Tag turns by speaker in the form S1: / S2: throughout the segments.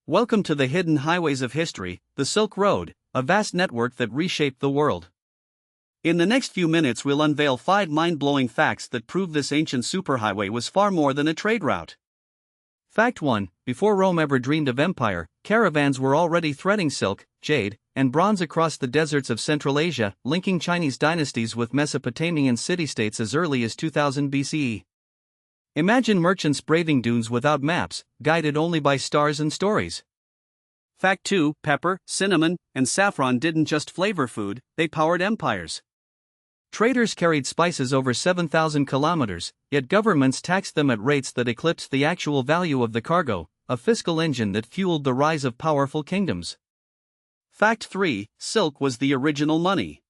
S1: Welcome to the hidden highways of history, the Silk Road, a vast network that reshaped the world. In the next few minutes, we'll unveil 5 mind-blowing facts that prove this ancient superhighway was far more than a trade route. Fact 1: Before Rome ever dreamed of empire, caravans were already threading silk, jade, and bronze across the deserts of Central Asia, linking Chinese dynasties with Mesopotamian city-states as early as 2000 BCE. Imagine merchants braving dunes without maps, guided only by stars and stories. Fact 2: Pepper, cinnamon, and saffron didn't just flavor food, they powered empires. Traders carried spices over 7,000 kilometers, yet governments taxed them at rates that eclipsed the actual value of the cargo, a fiscal engine that fueled the rise of powerful kingdoms. Fact 3: Silk was the original money.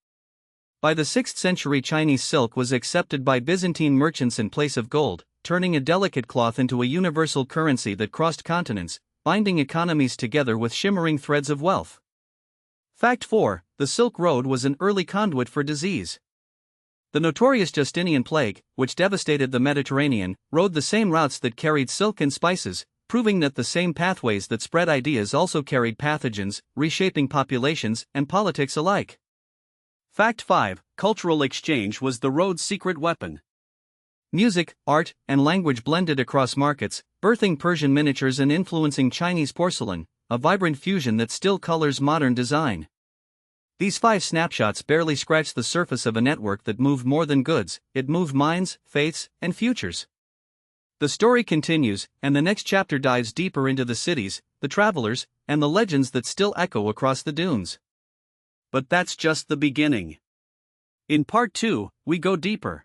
S1: By the 6th century, Chinese silk was accepted by Byzantine merchants in place of gold, turning a delicate cloth into a universal currency that crossed continents, binding economies together with shimmering threads of wealth. Fact 4: The Silk Road was an early conduit for disease. The notorious Justinian plague, which devastated the Mediterranean, rode the same routes that carried silk and spices, proving that the same pathways that spread ideas also carried pathogens, reshaping populations and politics alike. Fact 5: Cultural exchange was the road's secret weapon. Music, art, and language blended across markets, birthing Persian miniatures and influencing Chinese porcelain, a vibrant fusion that still colors modern design. These 5 snapshots barely scratch the surface of a network that moved more than goods, it moved minds, faiths, and futures. The story continues, and the next chapter dives deeper into the cities, the travelers, and the legends that still echo across the dunes. But that's just the beginning. In part 2, we go deeper.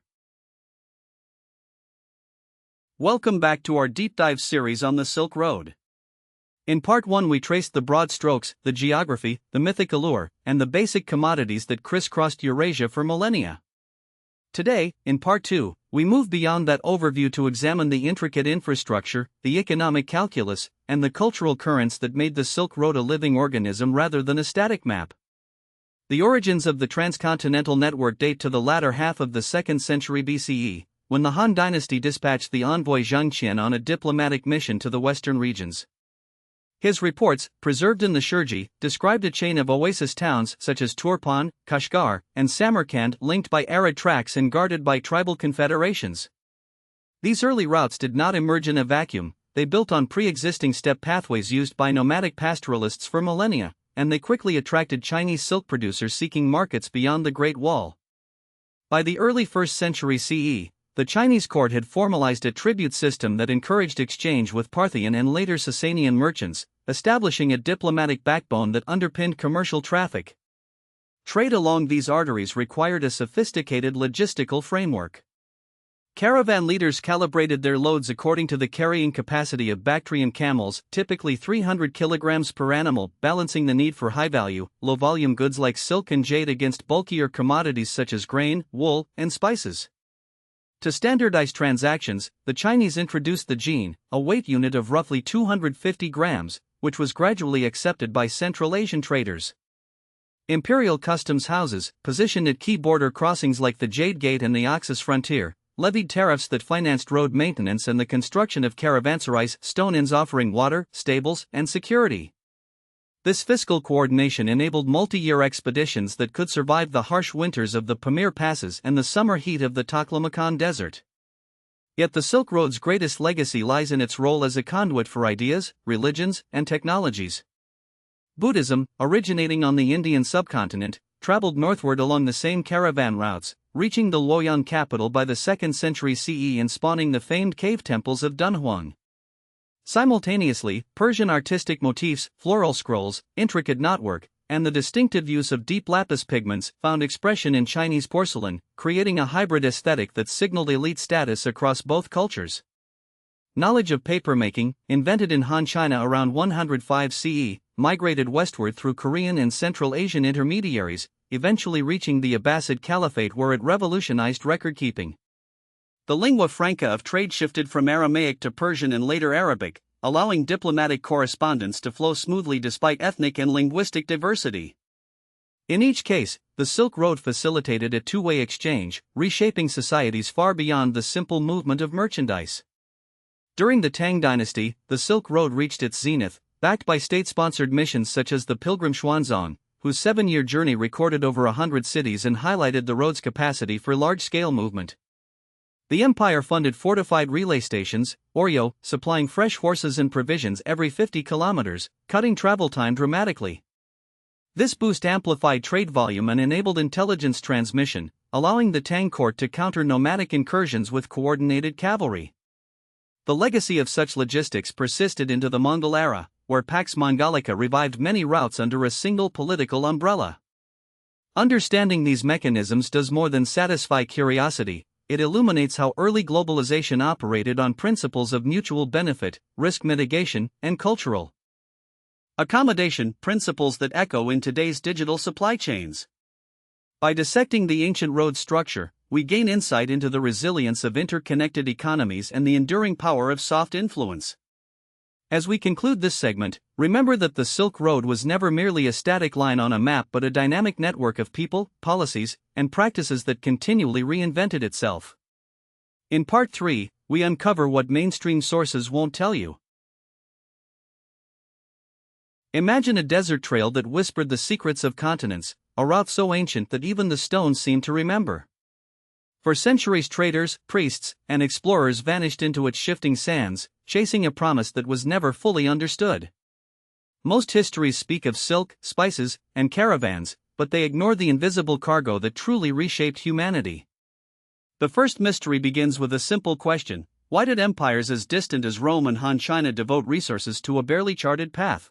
S1: Welcome back to our deep dive series on the Silk Road. In part 1, we traced the broad strokes, the geography, the mythic allure, and the basic commodities that crisscrossed Eurasia for millennia. Today, in part 2, we move beyond that overview to examine the intricate infrastructure, the economic calculus, and the cultural currents that made the Silk Road a living organism rather than a static map. The origins of the transcontinental network date to the latter half of the 2nd century BCE, when the Han dynasty dispatched the envoy Zheng Qian on a diplomatic mission to the western regions. His reports, preserved in the Shurji, described a chain of oasis towns such as Turpan, Kashgar, and Samarkand linked by arid tracts and guarded by tribal confederations. These early routes did not emerge in a vacuum, they built on pre-existing steppe pathways used by nomadic pastoralists for millennia, and they quickly attracted Chinese silk producers seeking markets beyond the Great Wall. By the early 1st century CE, the Chinese court had formalized a tribute system that encouraged exchange with Parthian and later Sasanian merchants, establishing a diplomatic backbone that underpinned commercial traffic. Trade along these arteries required a sophisticated logistical framework. Caravan leaders calibrated their loads according to the carrying capacity of Bactrian camels, typically 300 kilograms per animal, balancing the need for high-value, low-volume goods like silk and jade against bulkier commodities such as grain, wool, and spices. To standardize transactions, the Chinese introduced the jin, a weight unit of roughly 250 grams, which was gradually accepted by Central Asian traders. Imperial customs houses, positioned at key border crossings like the Jade Gate and the Oxus frontier, levied tariffs that financed road maintenance and the construction of caravanserais, stone inns offering water, stables, and security. This fiscal coordination enabled multi-year expeditions that could survive the harsh winters of the Pamir Passes and the summer heat of the Taklamakan Desert. Yet the Silk Road's greatest legacy lies in its role as a conduit for ideas, religions, and technologies. Buddhism, originating on the Indian subcontinent, traveled northward along the same caravan routes, reaching the Luoyang capital by the 2nd century CE and spawning the famed cave temples of Dunhuang. Simultaneously, Persian artistic motifs, floral scrolls, intricate knotwork, and the distinctive use of deep lapis pigments found expression in Chinese porcelain, creating a hybrid aesthetic that signaled elite status across both cultures. Knowledge of papermaking, invented in Han China around 105 CE, migrated westward through Korean and Central Asian intermediaries, eventually reaching the Abbasid Caliphate where it revolutionized record-keeping. The lingua franca of trade shifted from Aramaic to Persian and later Arabic, allowing diplomatic correspondence to flow smoothly despite ethnic and linguistic diversity. In each case, the Silk Road facilitated a two-way exchange, reshaping societies far beyond the simple movement of merchandise. During the Tang dynasty, the Silk Road reached its zenith, backed by state-sponsored missions such as the Pilgrim Xuanzang, whose 7-year journey recorded over 100 cities and highlighted the road's capacity for large-scale movement. The empire funded fortified relay stations, Oryo, supplying fresh horses and provisions every 50 kilometers, cutting travel time dramatically. This boost amplified trade volume and enabled intelligence transmission, allowing the Tang court to counter nomadic incursions with coordinated cavalry. The legacy of such logistics persisted into the Mongol era, where Pax Mongolica revived many routes under a single political umbrella. Understanding these mechanisms does more than satisfy curiosity. It illuminates how early globalization operated on principles of mutual benefit, risk mitigation, and cultural accommodation, principles that echo in today's digital supply chains. By dissecting the ancient road structure, we gain insight into the resilience of interconnected economies and the enduring power of soft influence. As we conclude this segment, remember that the Silk Road was never merely a static line on a map but a dynamic network of people, policies, and practices that continually reinvented itself. In Part 3, we uncover what mainstream sources won't tell you. Imagine a desert trail that whispered the secrets of continents, a route so ancient that even the stones seem to remember. For centuries, traders, priests, and explorers vanished into its shifting sands, chasing a promise that was never fully understood. Most histories speak of silk, spices, and caravans, but they ignore the invisible cargo that truly reshaped humanity. The first mystery begins with a simple question: why did empires as distant as Rome and Han China devote resources to a barely charted path?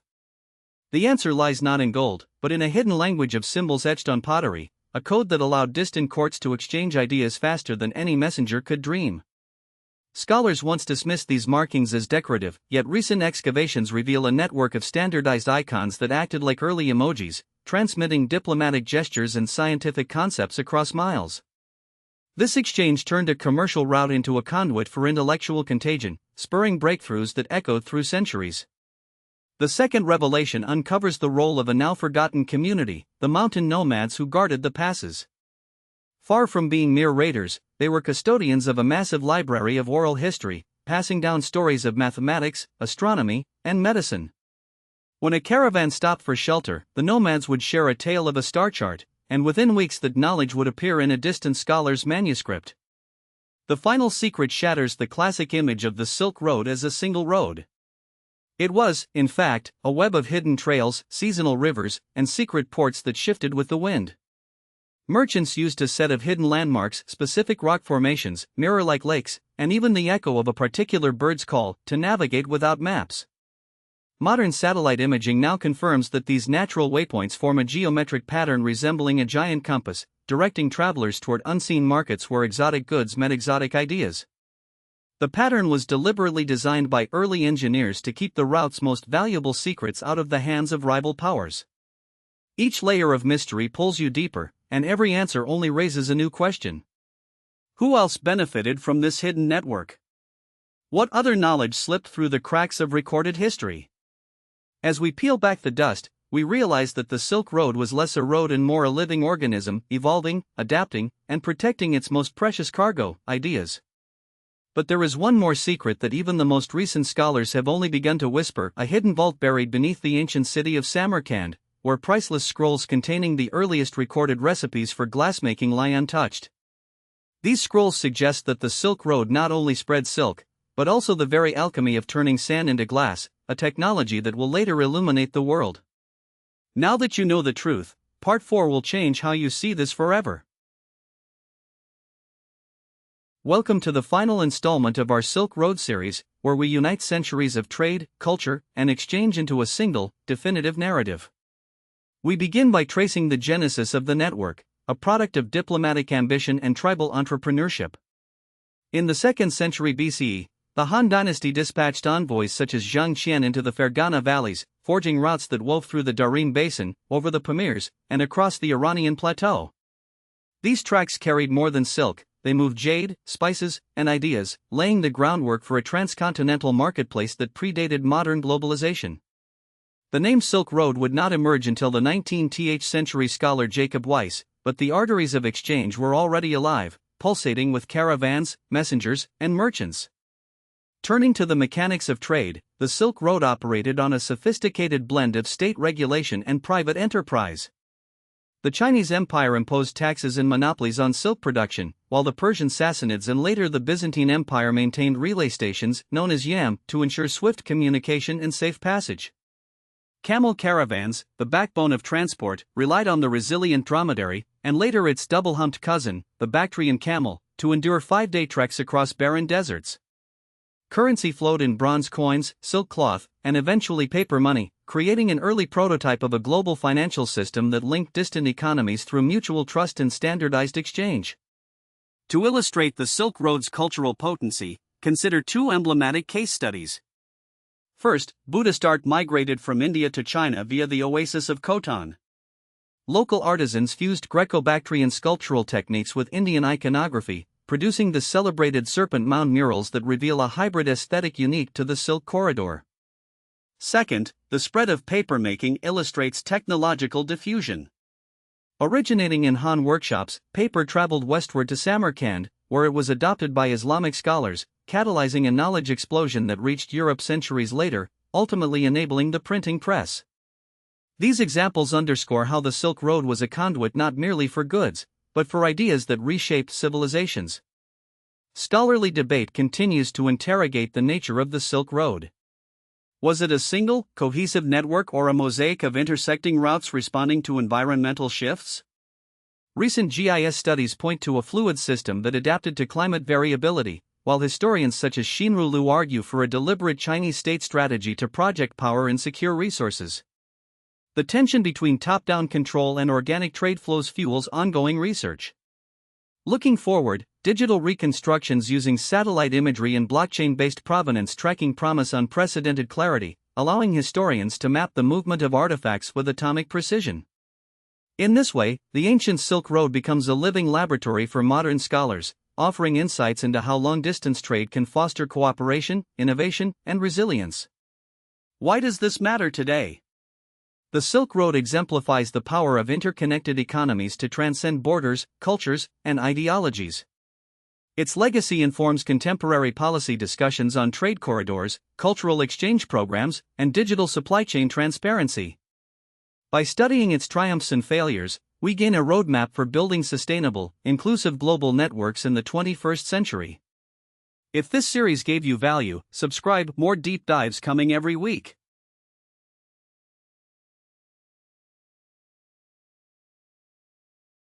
S1: The answer lies not in gold, but in a hidden language of symbols etched on pottery, a code that allowed distant courts to exchange ideas faster than any messenger could dream. Scholars once dismissed these markings as decorative, yet recent excavations reveal a network of standardized icons that acted like early emojis, transmitting diplomatic gestures and scientific concepts across miles. This exchange turned a commercial route into a conduit for intellectual contagion, spurring breakthroughs that echoed through centuries. The second revelation uncovers the role of a now-forgotten community, the mountain nomads who guarded the passes. Far from being mere raiders, they were custodians of a massive library of oral history, passing down stories of mathematics, astronomy, and medicine. When a caravan stopped for shelter, the nomads would share a tale of a star chart, and within weeks that knowledge would appear in a distant scholar's manuscript. The final secret shatters the classic image of the Silk Road as a single road. It was, in fact, a web of hidden trails, seasonal rivers, and secret ports that shifted with the wind. Merchants used a set of hidden landmarks, specific rock formations, mirror-like lakes, and even the echo of a particular bird's call to navigate without maps. Modern satellite imaging now confirms that these natural waypoints form a geometric pattern resembling a giant compass, directing travelers toward unseen markets where exotic goods met exotic ideas. The pattern was deliberately designed by early engineers to keep the route's most valuable secrets out of the hands of rival powers. Each layer of mystery pulls you deeper, and every answer only raises a new question. Who else benefited from this hidden network? What other knowledge slipped through the cracks of recorded history? As we peel back the dust, we realize that the Silk Road was less a road and more a living organism, evolving, adapting, and protecting its most precious cargo, ideas. But there is one more secret that even the most recent scholars have only begun to whisper: a hidden vault buried beneath the ancient city of Samarkand, where priceless scrolls containing the earliest recorded recipes for glassmaking lie untouched. These scrolls suggest that the Silk Road not only spread silk, but also the very alchemy of turning sand into glass, a technology that will later illuminate the world. Now that you know the truth, Part 4 will change how you see this forever. Welcome to the final installment of our Silk Road series, where we unite centuries of trade, culture, and exchange into a single, definitive narrative. We begin by tracing the genesis of the network, a product of diplomatic ambition and tribal entrepreneurship. In the 2nd century BCE, the Han dynasty dispatched envoys such as Zhang Qian into the Fergana valleys, forging routes that wove through the Darim Basin, over the Pamirs, and across the Iranian plateau. These tracks carried more than silk. They moved jade, spices, and ideas, laying the groundwork for a transcontinental marketplace that predated modern globalization. The name Silk Road would not emerge until the 19th century scholar Jacob Weiss, but the arteries of exchange were already alive, pulsating with caravans, messengers, and merchants. Turning to the mechanics of trade, the Silk Road operated on a sophisticated blend of state regulation and private enterprise. The Chinese Empire imposed taxes and monopolies on silk production, while the Persian Sassanids and later the Byzantine Empire maintained relay stations, known as yam, to ensure swift communication and safe passage. Camel caravans, the backbone of transport, relied on the resilient dromedary, and later its double-humped cousin, the Bactrian camel, to endure 5-day treks across barren deserts. Currency flowed in bronze coins, silk cloth, and eventually paper money, creating an early prototype of a global financial system that linked distant economies through mutual trust and standardized exchange. To illustrate the Silk Road's cultural potency, consider two emblematic case studies. First, Buddhist art migrated from India to China via the oasis of Khotan. Local artisans fused Greco-Bactrian sculptural techniques with Indian iconography, producing the celebrated serpent mound murals that reveal a hybrid aesthetic unique to the Silk Corridor. Second, the spread of papermaking illustrates technological diffusion. Originating in Han workshops, paper traveled westward to Samarkand, where it was adopted by Islamic scholars, catalyzing a knowledge explosion that reached Europe centuries later, ultimately enabling the printing press. These examples underscore how the Silk Road was a conduit not merely for goods, but for ideas that reshaped civilizations. Scholarly debate continues to interrogate the nature of the Silk Road. Was it a single, cohesive network or a mosaic of intersecting routes responding to environmental shifts? Recent GIS studies point to a fluid system that adapted to climate variability, while historians such as Xinru Liu argue for a deliberate Chinese state strategy to project power and secure resources. The tension between top-down control and organic trade flows fuels ongoing research. Looking forward, digital reconstructions using satellite imagery and blockchain-based provenance tracking promise unprecedented clarity, allowing historians to map the movement of artifacts with atomic precision. In this way, the ancient Silk Road becomes a living laboratory for modern scholars, offering insights into how long-distance trade can foster cooperation, innovation, and resilience. Why does this matter today? The Silk Road exemplifies the power of interconnected economies to transcend borders, cultures, and ideologies. Its legacy informs contemporary policy discussions on trade corridors, cultural exchange programs, and digital supply chain transparency. By studying its triumphs and failures, we gain a roadmap for building sustainable, inclusive global networks in the 21st century. If this series gave you value, subscribe. More deep dives coming every week.